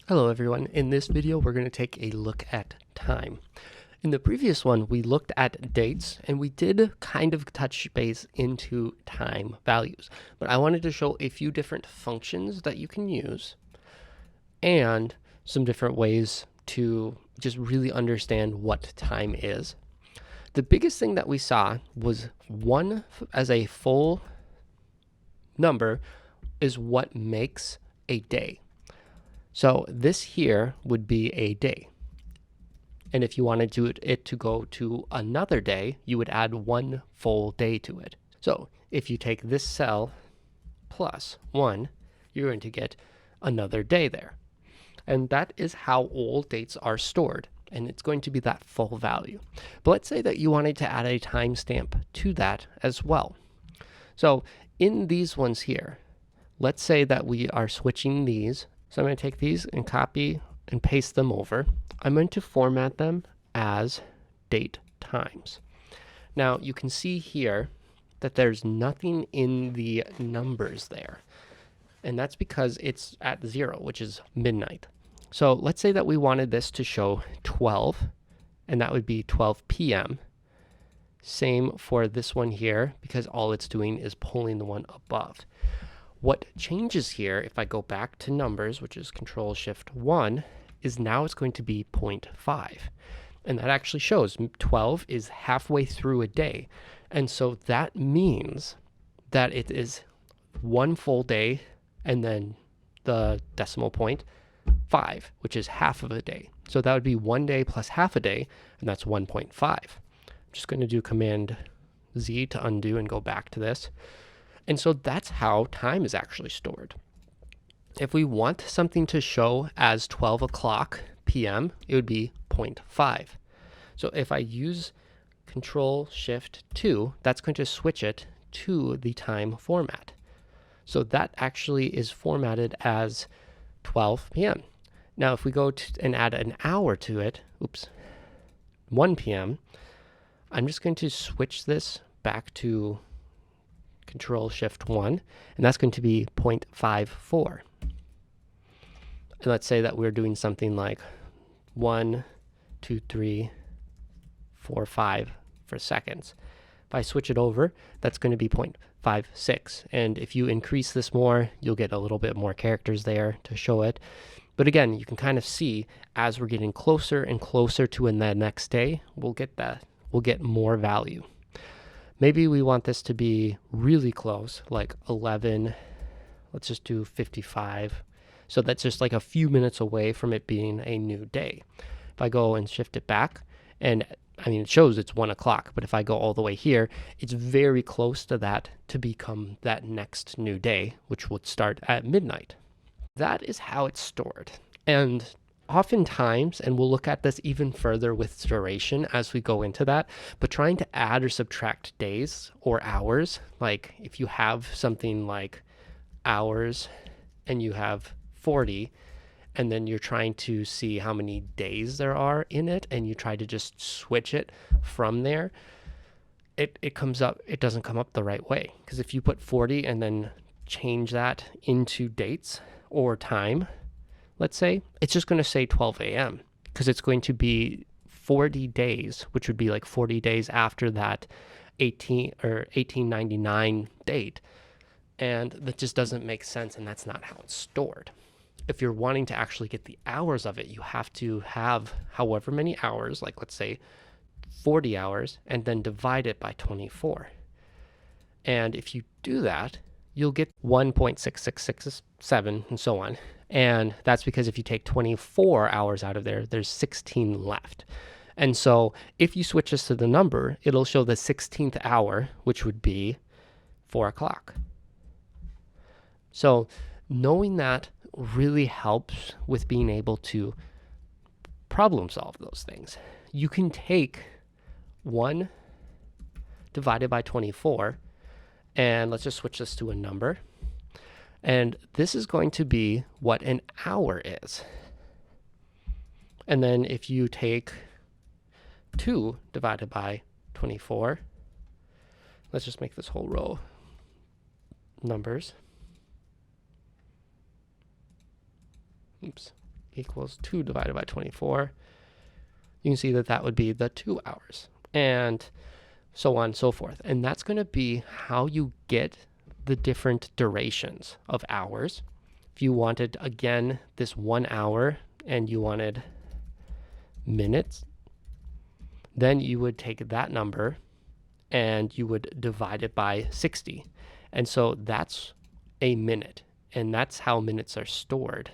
Hello everyone, in this video we're going to take a look at time. In the previous one we looked at dates and we did kind of touch base into time values, but I wanted to show a few different functions that you can use and some different ways to just really understand what time is. The biggest thing that we saw was 1 as a full number is what makes a day. So this here would be a day. And if you wanted it to go to another day, you would add 1 full day to it. So if you take this cell plus 1, you're going to get another day there. And that is how all dates are stored. And it's going to be that full value. But let's say that you wanted to add a timestamp to that as well. So in these ones here, let's say that we are switching these. So I'm going to take these and copy and paste them over. I'm going to format them as date times. Now you can see here that there's nothing in the numbers there. And that's because it's at 0, which is midnight. So let's say that we wanted this to show 12, and that would be 12 p.m. Same for this one here, because all it's doing is pulling the one above. What changes here, if I go back to numbers, which is Control-Shift-1, is now it's going to be 0.5. And that actually shows 12 is halfway through a day. And so that means that it is 1 full day and then the decimal point 5, which is half of a day. So that would be 1 day plus half a day, and that's 1.5. I'm just going to do Command Z to undo and go back to this. And so that's how time is actually stored. If we want something to show as 12 o'clock p.m., it would be 0.5. So if I use Control-Shift-2, that's going to switch it to the time format. So that actually is formatted as 12 p.m. Now if we go and add an hour to it, 1 p.m., I'm just going to switch this back to Control-Shift-1, and that's going to be 0.54. And let's say that we're doing something like 1, 2, 3, 4, 5 for seconds. If I switch it over, that's going to be 0.56. And if you increase this more, you'll get a little bit more characters there to show it. But again, you can kind of see as we're getting closer and closer to the next day, we'll get more value. Maybe we want this to be really close, like 11, let's just do 55. So that's just like a few minutes away from it being a new day. If I go and shift it back, and I mean, it shows it's 1 o'clock, but if I go all the way here, it's very close to that to become that next new day, which would start at midnight. That is how it's stored. And oftentimes, and we'll look at this even further with duration as we go into that, but trying to add or subtract days or hours, like if you have something like hours and you have 40, and then you're trying to see how many days there are in it, and you try to just switch it from there, it doesn't come up the right way. Because if you put 40 and then change that into dates or time, let's say, it's just going to say 12 a.m. because it's going to be 40 days, which would be like 40 days after that 1899 date. And that just doesn't make sense, and that's not how it's stored. If you're wanting to actually get the hours of it, you have to have however many hours, like let's say 40 hours, and then divide it by 24. And if you do that, you'll get 1.6667 and so on. And that's because if you take 24 hours out of there, there's 16 left. And so if you switch this to the number, it'll show the 16th hour, which would be 4 o'clock. So knowing that really helps with being able to problem solve those things. You can take 1 divided by 24, and let's just switch this to a number. And this is going to be what an hour is. And then if you take 2 divided by 24, let's just make this whole row numbers. equals 2 divided by 24. You can see that that would be the 2 hours, and so on and so forth. And that's going to be how you get the different durations of hours. If you wanted, again, this 1 hour and you wanted minutes, then you would take that number and you would divide it by 60. And so that's a minute, and that's how minutes are stored.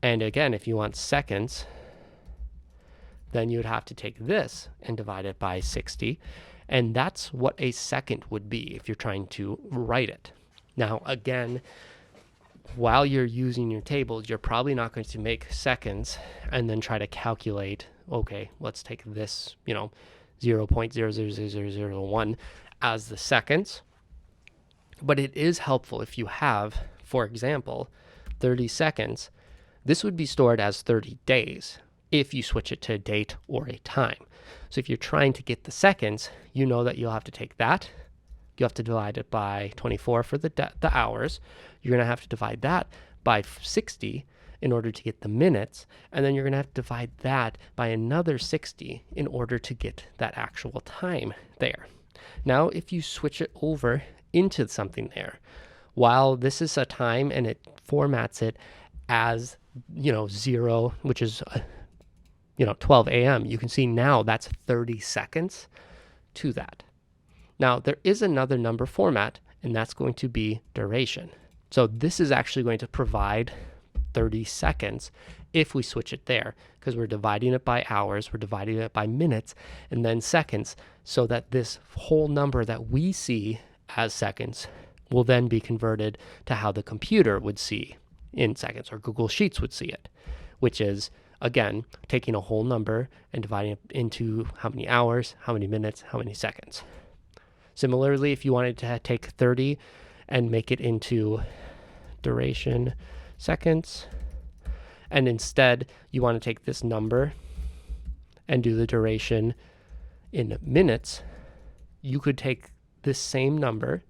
And again, if you want seconds, then you would have to take this and divide it by 60. And that's what a second would be if you're trying to write it. Now, again, while you're using your tables, you're probably not going to make seconds and then try to calculate, okay, let's take this, 0.000001 as the seconds. But it is helpful if you have, for example, 30 seconds. This would be stored as 30 days if you switch it to a date or a time. So if you're trying to get the seconds, you know that you'll have to take that. You have to divide it by 24 for the hours. You're going to have to divide that by 60 in order to get the minutes. And then you're going to have to divide that by another 60 in order to get that actual time there. Now, if you switch it over into something there, while this is a time and it formats it as 0, which is 12 a.m., you can see now that's 30 seconds to that. Now, there is another number format, and that's going to be duration. So this is actually going to provide 30 seconds if we switch it there, because we're dividing it by hours, we're dividing it by minutes, and then seconds, so that this whole number that we see as seconds will then be converted to how the computer would see in seconds, or Google Sheets would see it, which is, again, taking a whole number and dividing it into how many hours, how many minutes, how many seconds. Similarly, if you wanted to take 30 and make it into duration seconds, and instead you want to take this number and do the duration in minutes, you could take this same number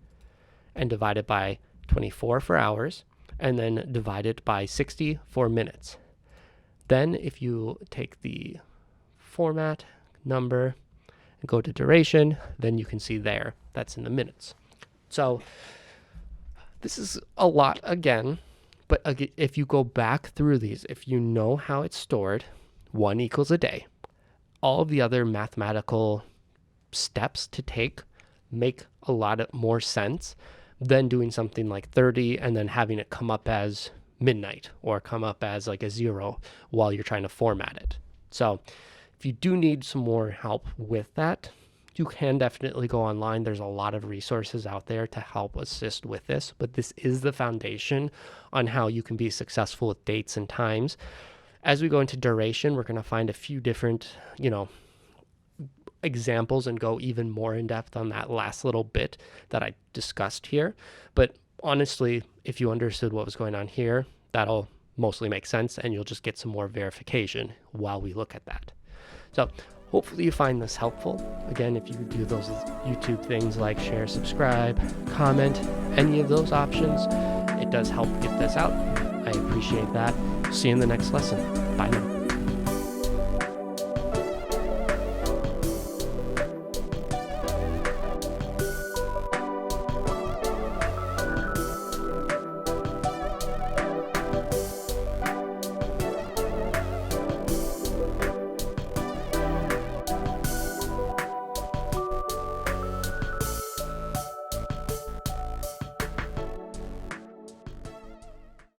and divide it by 24 for hours, and then divide it by 60 for minutes. Then if you take the format number and go to duration, then you can see there, that's in the minutes. So this is a lot again, but if you go back through these, if you know how it's stored, 1 equals a day, all of the other mathematical steps to take make a lot more sense than doing something like 30 and then having it come up as midnight or come up as like a 0 while you're trying to format it. So if you do need some more help with that, you can definitely go online. There's a lot of resources out there to help assist with this, but this is the foundation on how you can be successful with dates and times. As we go into duration, we're going to find a few different, examples and go even more in depth on that last little bit that I discussed here. But honestly, if you understood what was going on here, that'll mostly make sense, and you'll just get some more verification while we look at that. So hopefully you find this helpful. Again, if you do those YouTube things like share, subscribe, comment, any of those options, it does help get this out. I appreciate that. See you in the next lesson. Bye now.